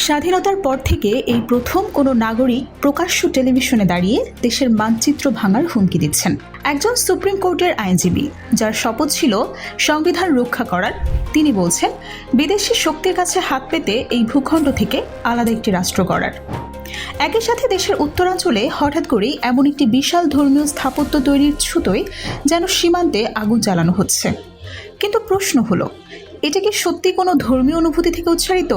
স্বাধীনতার পর থেকে এই প্রথম কোনো নাগরিক প্রকাশ্য টেলিভিশনে দাঁড়িয়ে দেশের মানচিত্র ভাঙার হুমকি দিচ্ছেন। একজন সুপ্রিম কোর্টের আইনজীবী, যার শপথ ছিল সংবিধান রক্ষা করার, তিনি বলছেন বিদেশি শক্তির কাছে হাত পেতে এই ভূখণ্ড থেকে আলাদা একটি রাষ্ট্র গড়ার। একই সাথে দেশের উত্তরাঞ্চলে হঠাৎ করেই এমন একটি বিশাল ধর্মীয় স্থাপত্য তৈরির ছুতোয় যেন সীমান্তে আগুন জ্বালানো হচ্ছে। কিন্তু প্রশ্ন হলো, এটা কি সত্যি কোনো ধর্মীয় অনুভূতি থেকে উচ্চারিত,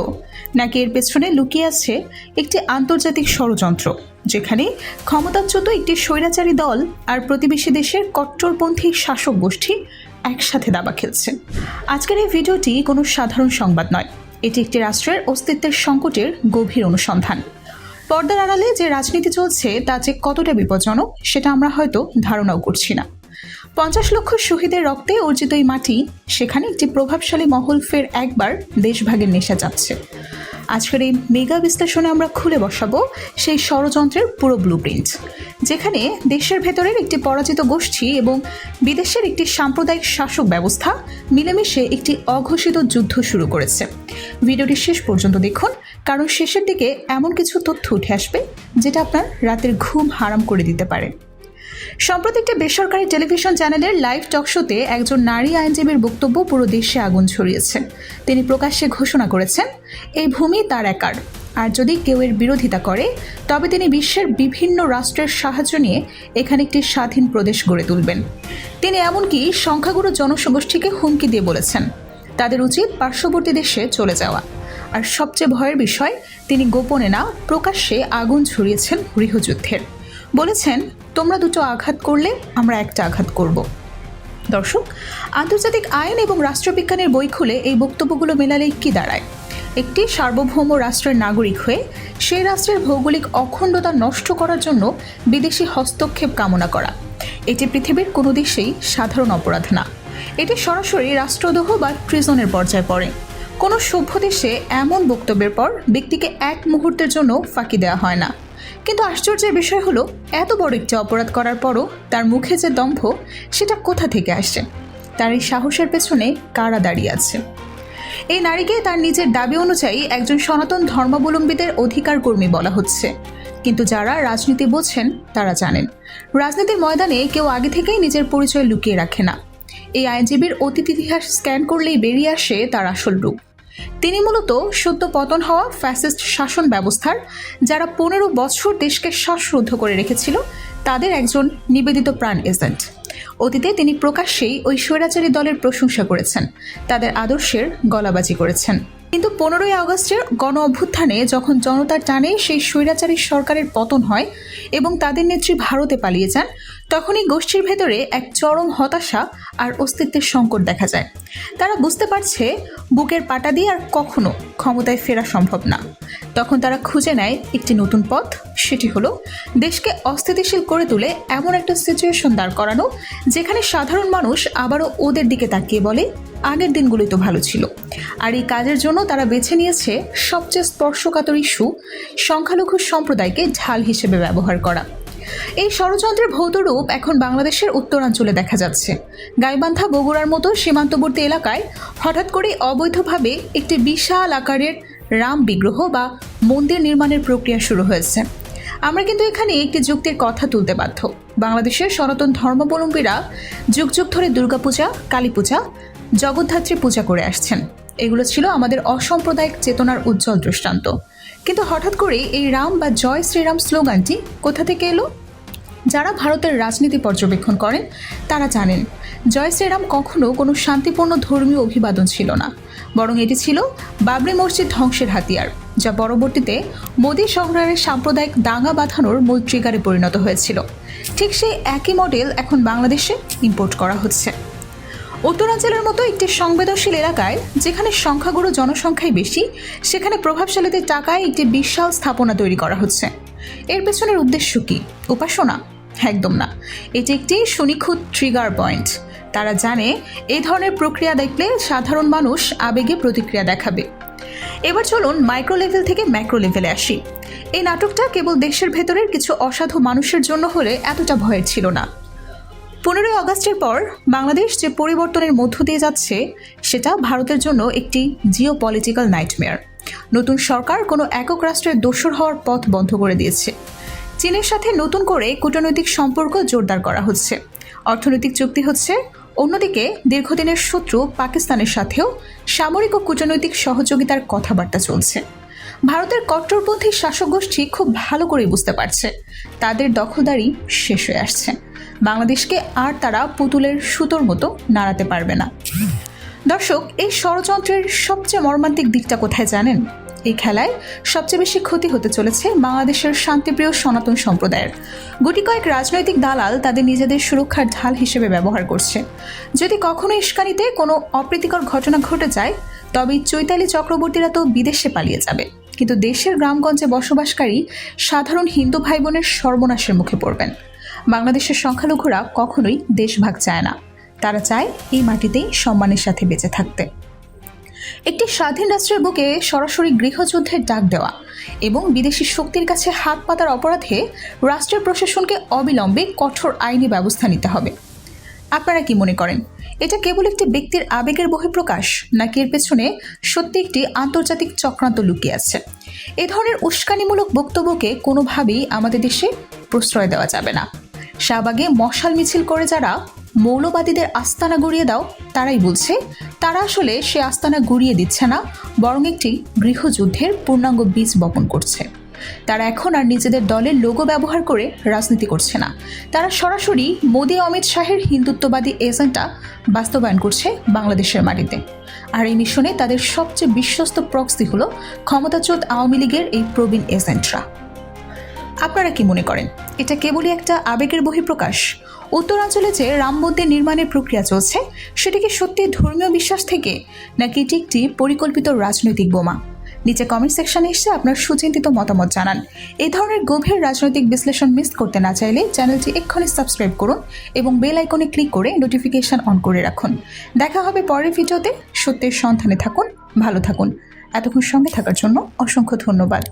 নাকি এর পেছনে লুকিয়ে আছে একটি আন্তর্জাতিক ষড়যন্ত্র, যেখানে ক্ষমতাচ্যুত একটি স্বৈরাচারী দল আর প্রতিবেশী দেশের কট্টরপন্থী শাসক গোষ্ঠী একসাথে দাবা খেলছে? আজকের এই ভিডিওটি কোনো সাধারণ সংবাদ নয়, এটি একটি রাষ্ট্রের অস্তিত্বের সংকটের গভীর অনুসন্ধান। পর্দার আড়ালে যে রাজনীতি চলছে তা যে কতটা বিপজ্জনক সেটা আমরা হয়তো ধারণাও করছি না। 50 লক্ষ শহীদের রক্তে অর্জিত এই মাটি, সেখানে একটি প্রভাবশালী মহল ফের একবার দেশভাগের নেশা যাচ্ছে। আজকের এই মেগা বিশ্লেষণে আমরা খুলে বসাবো সেই ষড়যন্ত্রের পুরো ব্লুপ্রিন্ট, যেখানে দেশের ভেতরের একটি পরাজিত গোষ্ঠী এবং বিদেশের একটি সাম্প্রদায়িক শাসক ব্যবস্থা মিলেমিশে একটি অঘোষিত যুদ্ধ শুরু করেছে। ভিডিওটি শেষ পর্যন্ত দেখুন, কারণ শেষের দিকে এমন কিছু তথ্য উঠে আসবে যেটা আপনার রাতের ঘুম হারাম করে দিতে পারে। সম্প্রতি একটি বেসরকারি টেলিভিশন চ্যানেলের লাইভ টক শোতে একজন নারী আইনজীবীর বক্তব্য পুরো দেশে আগুন ছড়িয়েছে। তিনি প্রকাশ্যে ঘোষণা করেছেন, এই ভূমি তার একার, আর যদি কেউ এর বিরোধিতা করে তবে তিনি বিশ্বের বিভিন্ন রাষ্ট্রের সাহায্য নিয়ে এখানে একটি স্বাধীন প্রদেশ গড়ে তুলবেন। তিনি এমনকি সংখ্যাগুরু জনগোষ্ঠীকে হুমকি দিয়ে বলেছেন তাদের উচিত পার্শ্ববর্তী দেশে চলে যাওয়া। আর সবচেয়ে ভয়ের বিষয়, তিনি গোপনে না প্রকাশ্যে আগুন ছড়িয়েছেন গৃহযুদ্ধের। বলেছেন, তোমরা দুটো আঘাত করলে আমরা একটা আঘাত করব। দর্শক, আন্তর্জাতিক আইন এবং রাষ্ট্রবিজ্ঞানের বই খুলে এই বক্তব্যগুলো মেলালে কি দাঁড়ায়? একটি সার্বভৌম রাষ্ট্রের নাগরিক হয়ে সেই রাষ্ট্রের ভৌগোলিক অখণ্ডতা নষ্ট করার জন্য বিদেশি হস্তক্ষেপ কামনা করা, এটি পৃথিবীর কোনো দেশেই সাধারণ অপরাধ না। এটি সরাসরি রাষ্ট্রদ্রোহ বা ট্রিজনের পর্যায়ে পড়ে। কোনো সভ্য দেশে এমন বক্তব্যের পর ব্যক্তিকে এক মুহূর্তের জন্য ফাঁকি দেওয়া হয় না। কিন্তু আশ্চর্যের বিষয় হলো, এত বড় একটি অপরাধ করার পরও তার মুখে যে দম্ভ, সেটা কোথা থেকে আসে? তার এই সাহসের পেছনে কারা দাঁড়িয়ে আছে? এই নারীকে তার নিজের দাবি অনুযায়ী একজন সনাতন ধর্মাবলম্বীদের অধিকার কর্মী বলা হচ্ছে। কিন্তু যারা রাজনীতি বোঝেন তারা জানেন, রাজনীতির ময়দানে কেউ আগে থেকেই নিজের পরিচয় লুকিয়ে রাখে না। এই আইনজীবীর অতীত ইতিহাস স্ক্যান করলেই বেরিয়ে আসে তার আসল রূপ। তিনি মূলত সদ্য পতন হওয়া ফ্যাসিস্ট শাসন ব্যবস্থার, যারা 15 বছর দেশকে শ্বাসরুদ্ধ করে রেখেছিল, তাদের একজন নিবেদিত প্রাণ এজেন্ট। অতীতে তিনি প্রকাশ্যেই ওই স্বৈরাচারী দলের প্রশংসা করেছেন, তাদের আদর্শের গলাবাজি করেছেন। কিন্তু 15ই আগস্টের গণ অভ্যুত্থানে যখন জনতার টানে সেই স্বৈরাচারী সরকারের পতন হয় এবং তাদের নেত্রী ভারতে পালিয়ে যান, তখন এই গোষ্ঠীর ভেতরে এক চরম হতাশা আর অস্তিত্বের সংকট দেখা যায়। তারা বুঝতে পারছে বুকের পাটা দিয়ে আর কখনো ক্ষমতায় ফেরা সম্ভব না। তখন তারা খুঁজে নেয় একটি নতুন পথ, সেটি হলো দেশকে অস্থিতিশীল করে তুলে এমন একটা সিচুয়েশন দাঁড় করানো, যেখানে সাধারণ মানুষ আবারও ওদের দিকে তাকিয়ে বলে, আগের দিনগুলোই তো ভালো ছিল। আর এই কাজের জন্য তারা বেছে নিয়েছে সবচেয়ে স্পর্শকাতর ইস্যু, সংখ্যালঘু সম্প্রদায়কে ঢাল হিসেবে ব্যবহার করা। এই ষড়যন্ত্রের ভৌত রূপ এখন বাংলাদেশের উত্তরাঞ্চলে দেখা যাচ্ছে। গাইবান্ধা, বগুড়ার মতো সীমান্তবর্তী এলাকায় হঠাৎ করে অবৈধভাবে একটি বিশাল আকারের রাম বিগ্রহ বা মন্দির নির্মাণের প্রক্রিয়া শুরু হয়েছে। আমরা কিন্তু এখানে একটি যুক্তির কথা তুলতে বাধ্য। বাংলাদেশের সনাতন ধর্মাবলম্বীরা যুগ যুগ ধরে দুর্গাপূজা, কালী পূজা, জগদ্ধাত্রী পূজা করে আসছেন। এগুলো ছিল আমাদের অসাম্প্রদায়িক চেতনার উজ্জ্বল দৃষ্টান্ত। কিন্তু হঠাৎ করে এই রাম বা জয় শ্রীরাম স্লোগানটি কোথা থেকে এলো? যারা ভারতের রাজনীতি পর্যবেক্ষণ করেন তারা জানেন, জয় শ্রীরাম কখনো কোনো শান্তিপূর্ণ ধর্মীয় অভিবাদন ছিল না, বরং এটি ছিল বাবরি মসজিদ ধ্বংসের হাতিয়ার, যা পরবর্তীতে মোদী সরকারের সাম্প্রদায়িক দাঙ্গা বাঁধানোর মূল ট্রিগারে পরিণত হয়েছিল। ঠিক সেই একই মডেল এখন বাংলাদেশে ইম্পোর্ট করা হচ্ছে। উত্তরাঞ্চলের মতো একটি সংবেদনশীল এলাকায়, যেখানে সংখ্যাগুরু জনসংখ্যাই বেশি, সেখানে প্রভাবশালীদের টাকায় একটি বিশাল স্থাপনা তৈরি করা হচ্ছে। এর পেছনের উদ্দেশ্য কি? উপাসনা? একদম না, এটি একটি সুনিখুঁত ট্রিগার পয়েন্ট। তারা জানে এই ধরনের প্রক্রিয়া দেখলে সাধারণ মানুষ আবেগে প্রতিক্রিয়া দেখাবে। এবার চলুন মাইক্রো লেভেল থেকে ম্যাক্রো লেভেলে আসি। এই নাটকটা কেবল দেশের ভেতরের কিছু অসাধু মানুষের জন্য হলে এতটা ভয়ের ছিল না। 15ই আগস্টের পর বাংলাদেশ যে পরিবর্তনের মধ্য দিয়ে যাচ্ছে, সেটা ভারতের জন্য একটি জিও পলিটিক্যাল নাইটমেয়ার। নতুন সরকার কোনো একক রাষ্ট্রের দোসর হওয়ার পথ বন্ধ করে দিয়েছে। চীনের সাথে নতুন করে কূটনৈতিক সম্পর্ক জোরদার করা হচ্ছে, অর্থনৈতিক চুক্তি হচ্ছে। অন্যদিকে দীর্ঘদিনের শত্রু পাকিস্তানের সাথেও সামরিক ও কূটনৈতিক সহযোগিতার কথাবার্তা চলছে। ভারতের কট্টরপন্থী শাসক গোষ্ঠী খুব ভালো করেই বুঝতে পারছে তাদের দখলদারি শেষ হয়ে আসছে। বাংলাদেশকে আর তারা পুতুলের সুতোর মতো নাড়াতে পারবে না। দর্শক, এই ষড়যন্ত্রের সবচেয়ে মর্মান্তিক দিকটা কোথায় জানেন? এই খেলায় সবচেয়ে বেশি ক্ষতি হতে চলেছে বাংলাদেশের শান্তিপ্রিয় সনাতন সম্প্রদায়ের। গুটি কয়েক রাজনৈতিক দালাল তাদের নিজেদের সুরক্ষার ঢাল হিসেবে ব্যবহার করছে। যদি কখনো ইস্কানিতে কোনো অপ্রীতিকর ঘটনা ঘটে যায়, তবে চৈতালি চক্রবর্তীরা তো বিদেশে পালিয়ে যাবে, কিন্তু দেশের গ্রামগঞ্জে বসবাসকারী সাধারণ হিন্দু ভাই বোনের সর্বনাশের মুখে পড়বেন। বাংলাদেশের সংখ্যালঘুরা কখনোই দেশভাগ চায় না, তারা চায় এই মাটিতেই সম্মানের সাথে বেঁচে থাকতে। একটি স্বাধীন রাষ্ট্রের বুকে সরাসরি গৃহযুদ্ধের ডাক দেওয়া এবং বিদেশি শক্তির কাছে হাত পাতার অপরাধে রাষ্ট্রের প্রশাসনকে অবিলম্বে কঠোর আইনি ব্যবস্থা নিতে হবে। আপনারা কি মনে করেন, এটা কেবল একটি ব্যক্তির আবেগের বহিঃপ্রকাশ, নাকি এর পেছনে সত্যি একটি আন্তর্জাতিক চক্রান্ত লুকিয়ে আছে? এ ধরনের উস্কানিমূলক বক্তব্যকে কোনোভাবেই আমাদের দেশে প্রশ্রয় দেওয়া যাবে না। শাহবাগে মশাল মিছিল করে যারা মৌলবাদীদের আস্তানা গুড়িয়ে দাও, তারাই বলছে তারা আসলে সে আস্তানা গুড়িয়ে দিচ্ছে না, বরং একটি গৃহযুদ্ধের পূর্ণাঙ্গ বীজ বপন করছে। তারা এখন আর নিজেদের দলের লোগো ব্যবহার করে রাজনীতি করছে না, তারা সরাসরি মোদি অমিত শাহের হিন্দুত্ববাদী এজেন্ডা বাস্তবায়ন করছে বাংলাদেশের মাটিতে। আর এই মিশনে তাদের সবচেয়ে বিশ্বস্ত প্রক্সি হলো ক্ষমতাচ্যুত আওয়ামী লীগের এই প্রবীণ এজেন্টরা। আপনারা কি মনে করেন, এটা কেবলই একটা আবেগের বহিঃপ্রকাশ? উত্তরাঞ্চলে যে রাম মন্দির নির্মাণের প্রক্রিয়া চলছে, সেটা কি সত্যি ধর্মীয় বিশ্বাস থেকে, নাকি এটি একটি পরিকল্পিত রাজনৈতিক বোমা? নিচে কমেন্ট সেকশনে এসে আপনার সুচিন্তিত মতামত জানান। এই ধরনের গভীর রাজনৈতিক বিশ্লেষণ মিস করতে না চাইলে চ্যানেলটি এক্ষুনি সাবস্ক্রাইব করুন এবং বেল আইকনে ক্লিক করে নোটিফিকেশন অন করে রাখুন। দেখা হবে পরের ভিডিওতে। সত্যের সন্ধানে থাকুন, ভালো থাকুন। এতক্ষণ সঙ্গে থাকার জন্য অসংখ্য ধন্যবাদ।